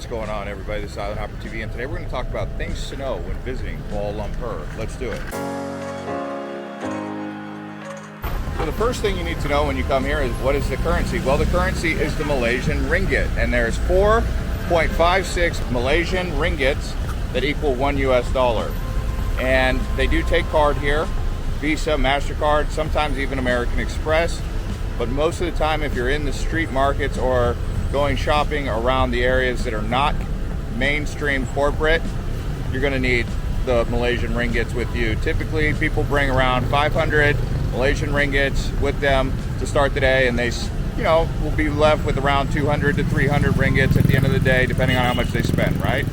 going on, everybody? This is IHTV, and today we're going to talk about things to know when visiting Kuala Lumpur. Let's do it. So the first thing you need to know when you come here is, what is the currency? Well, the currency is the Malaysian ringgit, and there's 4.56 Malaysian ringgits that equal $1 US. And they do take card here, Visa, MasterCard, sometimes even American Express. But most of the time, if you're in the street markets or going shopping around the areas that are not mainstream corporate, you're going to need the Malaysian ringgits with you. Typically, people bring around 500 Malaysian ringgits with them to start the day, and they, will be left with around 200 to 300 ringgits at the end of the day, depending on how much they spend, right?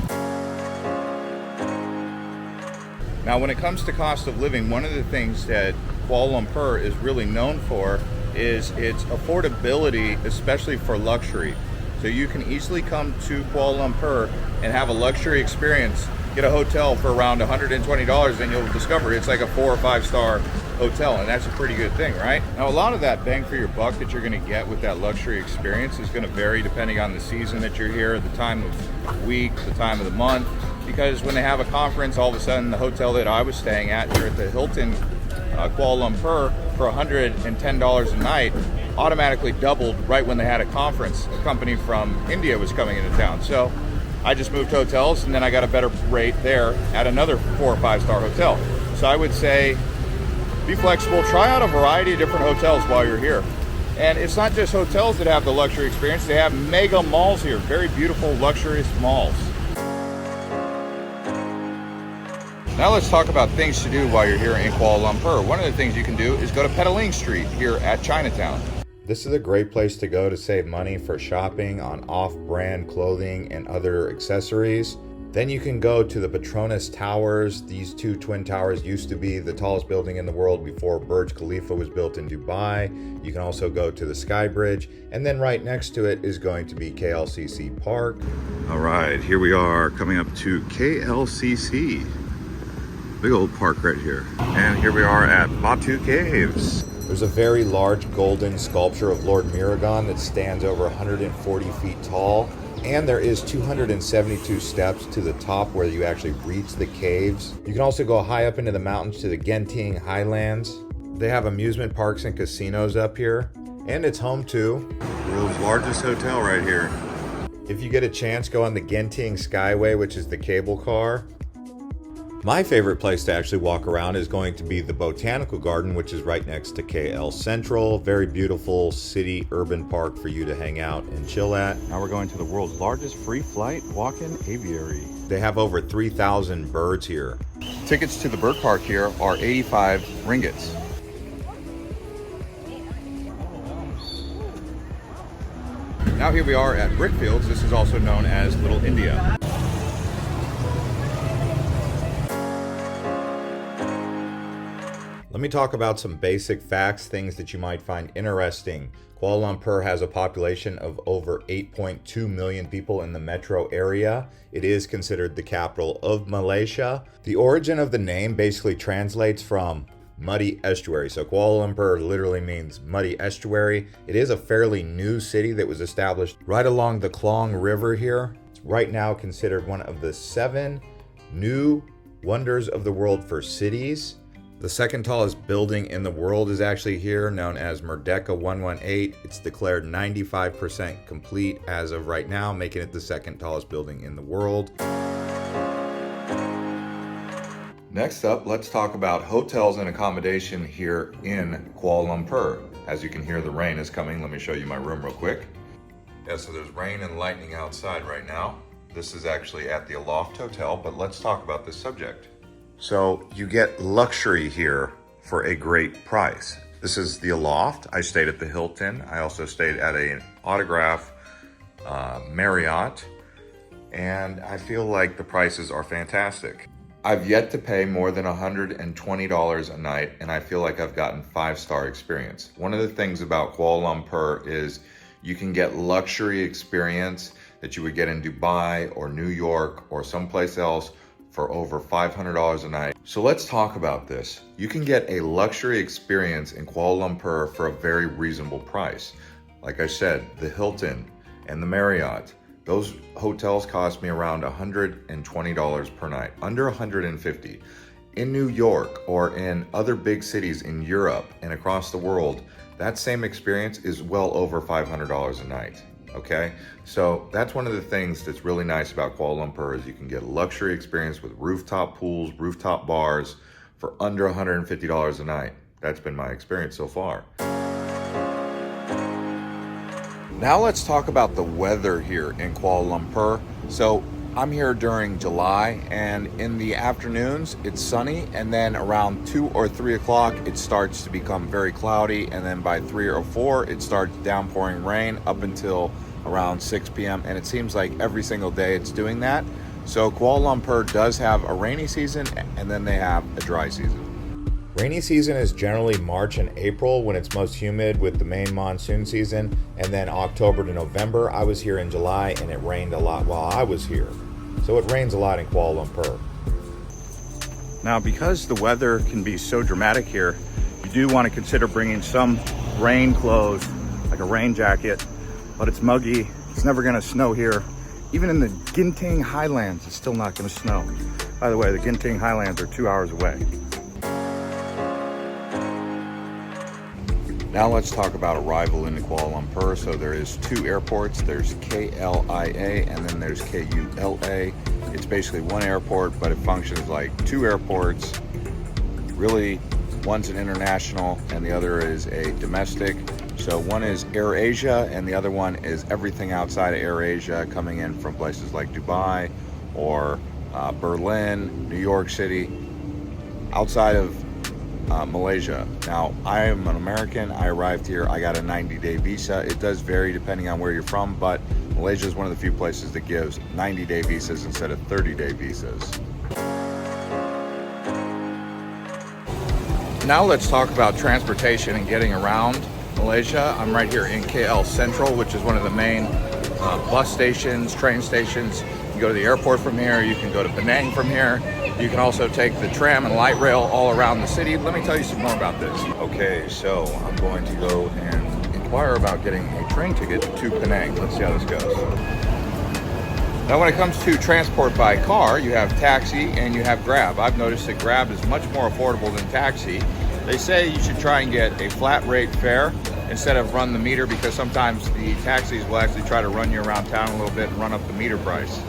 Now, when it comes to cost of living, one of the things that Kuala Lumpur is really known for is its affordability, especially for luxury. So you can easily come to Kuala Lumpur and have a luxury experience, get a hotel for around $120, and you'll discover it's like a 4 or 5 star hotel, and that's a pretty good thing, right? Now, a lot of that bang for your buck that you're gonna get with that luxury experience is gonna vary depending on the season that you're here, the time of week, the time of the month, because when they have a conference, all of a sudden the hotel that I was staying at here at the Hilton Kuala Lumpur for $110 a night automatically doubled right when they had a conference. A company from India was coming into town. So I just moved hotels, and then I got a better rate there at another 4 or 5 star hotel. So I would say, be flexible, try out a variety of different hotels while you're here. And it's not just hotels that have the luxury experience, they have mega malls here, very beautiful, luxurious malls. Now let's talk about things to do while you're here in Kuala Lumpur. One of the things you can do is go to Petaling Street here at Chinatown. This is a great place to go to save money for shopping on off-brand clothing and other accessories. Then you can go to the Petronas Towers. These 2 twin towers used to be the tallest building in the world before Burj Khalifa was built in Dubai. You can also go to the Sky Bridge, and then right next to it is going to be KLCC Park. All right, here we are coming up to KLCC. Big old park right here. And here we are at Batu Caves. There's a very large golden sculpture of Lord Miragon that stands over 140 feet tall. And there is 272 steps to the top where you actually reach the caves. You can also go high up into the mountains to the Genting Highlands. They have amusement parks and casinos up here. And it's home to the world's largest hotel right here. If you get a chance, go on the Genting Skyway, which is the cable car. My favorite place to actually walk around is going to be the Botanical Garden, which is right next to KL Central. Very beautiful city urban park for you to hang out and chill at. Now we're going to the world's largest free flight walk-in aviary. They have over 3,000 birds here. Tickets to the bird park here are 85 ringgits. Now here we are at Brickfields. This is also known as Little India. Let me talk about some basic facts, things that you might find interesting. Kuala Lumpur has a population of over 8.2 million people in the metro area. It is considered the capital of Malaysia. The origin of the name basically translates from muddy estuary. So Kuala Lumpur literally means muddy estuary. It is a fairly new city that was established right along the Khlong River here. It's right now considered one of the 7 new wonders of the world for cities. The second tallest building in the world is actually here, known as Merdeka 118. It's declared 95% complete as of right now, making it the second tallest building in the world. Next up, let's talk about hotels and accommodation here in Kuala Lumpur. As you can hear, the rain is coming. Let me show you my room real quick. Yeah, so there's rain and lightning outside right now. This is actually at the Aloft Hotel, but let's talk about this subject. So you get luxury here for a great price. This is the Aloft. I stayed at the Hilton. I also stayed at an Autograph Marriott, and I feel like the prices are fantastic. I've yet to pay more than $120 a night, and I feel like I've gotten 5-star experience. One of the things about Kuala Lumpur is you can get luxury experience that you would get in Dubai or New York or someplace else for over $500 a night. So let's talk about this. You can get a luxury experience in Kuala Lumpur for a very reasonable price. Like I said, the Hilton and the Marriott, Those hotels cost me around $120 per night, under $150. In New York or in other big cities in Europe and across the world, that same experience is well over $500 a night, okay? So that's one of the things that's really nice about Kuala Lumpur is you can get a luxury experience with rooftop pools, rooftop bars for under $150 a night. That's been my experience so far. Now let's talk about the weather here in Kuala Lumpur. So I'm here during July, and in the afternoons it's sunny, and then around 2 or 3 o'clock it starts to become very cloudy, and then by 3 or 4 it starts downpouring rain up until around 6 p.m. and it seems like every single day it's doing that. So Kuala Lumpur does have a rainy season, and then they have a dry season. Rainy season is generally March and April when it's most humid with the main monsoon season, and then October to November. I was here in July and it rained a lot while I was here. So it rains a lot in Kuala Lumpur. Now, because the weather can be so dramatic here, you do want to consider bringing some rain clothes, like a rain jacket, but it's muggy. It's never going to snow here. Even in the Bintang Highlands, it's still not going to snow. By the way, the Bintang Highlands are 2 hours away. Now let's talk about arrival into Kuala Lumpur. So there is 2 airports. There's KLIA and then there's KULA. It's basically one airport, but it functions like 2 airports. Really, one's an international and the other is a domestic. So one is AirAsia and the other one is everything outside of AirAsia coming in from places like Dubai or Berlin, New York City, outside of Malaysia. Now, I am an American. I arrived here. I got a 90-day visa. It does vary depending on where you're from, but Malaysia is one of the few places that gives 90-day visas instead of 30-day visas. Now let's talk about transportation and getting around Malaysia. I'm right here in KL Central, which is one of the main bus stations, train stations. You can go to the airport from here. You can go to Penang from here. You can also take the tram and light rail all around the city. Let me tell you some more about this. Okay, so I'm going to go and inquire about getting a train ticket to Penang. Let's see how this goes. Now, when it comes to transport by car, you have taxi and you have Grab. I've noticed that Grab is much more affordable than taxi. They say you should try and get a flat rate fare instead of run the meter, because sometimes the taxis will actually try to run you around town a little bit and run up the meter price.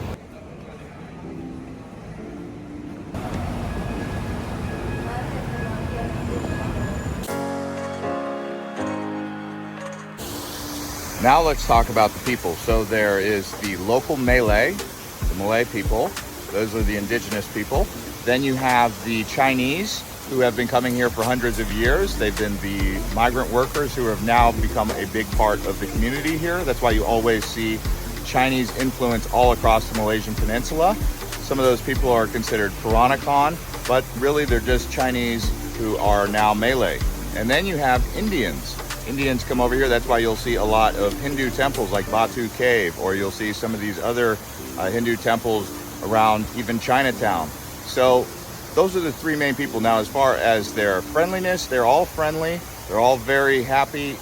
Now let's talk about the people. So there is the local Malay, the Malay people. Those are the indigenous people. Then you have the Chinese, who have been coming here for hundreds of years. They've been the migrant workers who have now become a big part of the community here. That's why you always see Chinese influence all across the Malaysian peninsula. Some of those people are considered Peranakan, but really they're just Chinese who are now Malay. And then you have Indians. Indians come over here. That's why you'll see a lot of Hindu temples like Batu Cave, or you'll see some of these other Hindu temples around even Chinatown. So those are the 3 main people. Now, as far as their friendliness, they're all friendly. They're all very happy,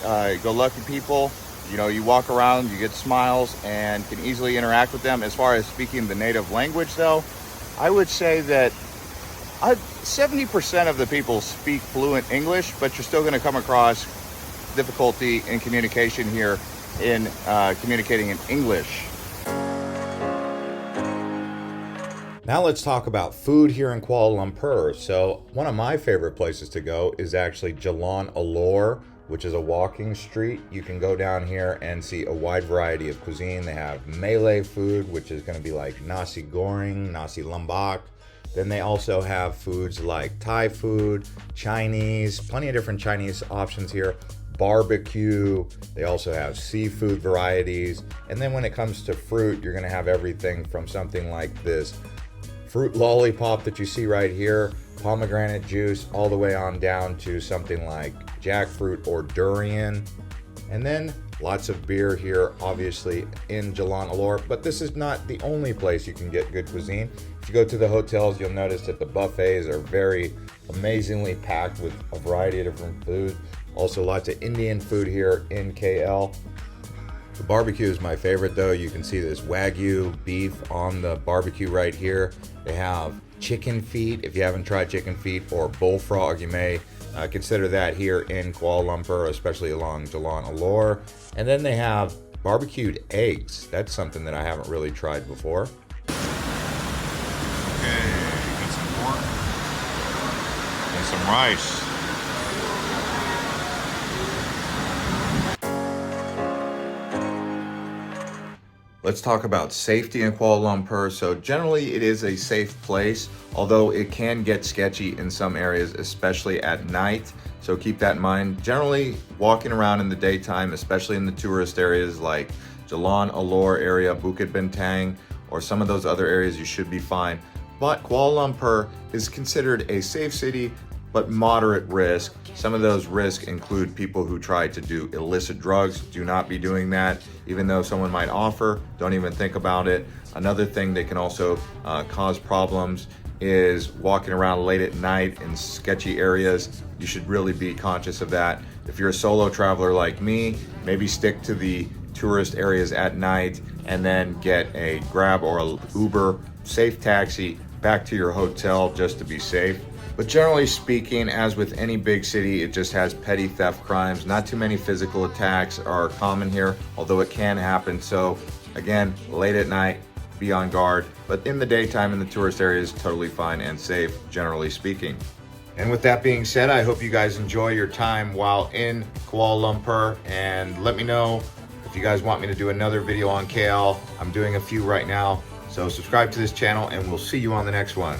go-lucky people. You know, you walk around, you get smiles, and can easily interact with them. As far as speaking the native language, though, I would say that 70% of the people speak fluent English, but you're still going to come across difficulty in communication here in communicating in English. Now let's talk about food here in Kuala Lumpur. So one of my favorite places to go is actually Jalan Alor, which is a walking street. You can go down here and see a wide variety of cuisine. They have Malay food, which is going to be like nasi goreng, nasi lemak. Then they also have foods like Thai food, Chinese, plenty of different Chinese options here. Barbecue. They also have seafood varieties. And then when it comes to fruit, you're going to have everything from something like this fruit lollipop that you see right here, pomegranate juice, all the way on down to something like jackfruit or durian. And then lots of beer here, obviously, in Jalan Alor. But this is not the only place you can get good cuisine. If you go to the hotels, you'll notice that the buffets are very amazingly packed with a variety of different food. Also lots of Indian food here in KL. The barbecue is my favorite though. You can see this Wagyu beef on the barbecue right here. They have chicken feet. If you haven't tried chicken feet or bullfrog, you may consider that here in Kuala Lumpur, especially along Jalan Alor. And then they have barbecued eggs. That's something that I haven't really tried before. Okay, got some pork and some rice. Let's talk about safety in Kuala Lumpur. So generally it is a safe place, although it can get sketchy in some areas, especially at night. So keep that in mind. Generally walking around in the daytime, especially in the tourist areas like Jalan, Alor area, Bukit, Bintang, or some of those other areas, you should be fine. But Kuala Lumpur is considered a safe city, but moderate risk. Some of those risks include people who try to do illicit drugs. Do not be doing that. Even though someone might offer, don't even think about it. Another thing that can also cause problems is walking around late at night in sketchy areas. You should really be conscious of that. If you're a solo traveler like me, maybe stick to the tourist areas at night and then get a Grab or an Uber, safe taxi back to your hotel just to be safe. But generally speaking, as with any big city, it just has petty theft crimes. Not too many physical attacks are common here, although it can happen. So again, late at night, be on guard. But in the daytime in the tourist areas, totally fine and safe, generally speaking. And with that being said, I hope you guys enjoy your time while in Kuala Lumpur. And let me know if you guys want me to do another video on KL. I'm doing a few right now. So subscribe to this channel and we'll see you on the next one.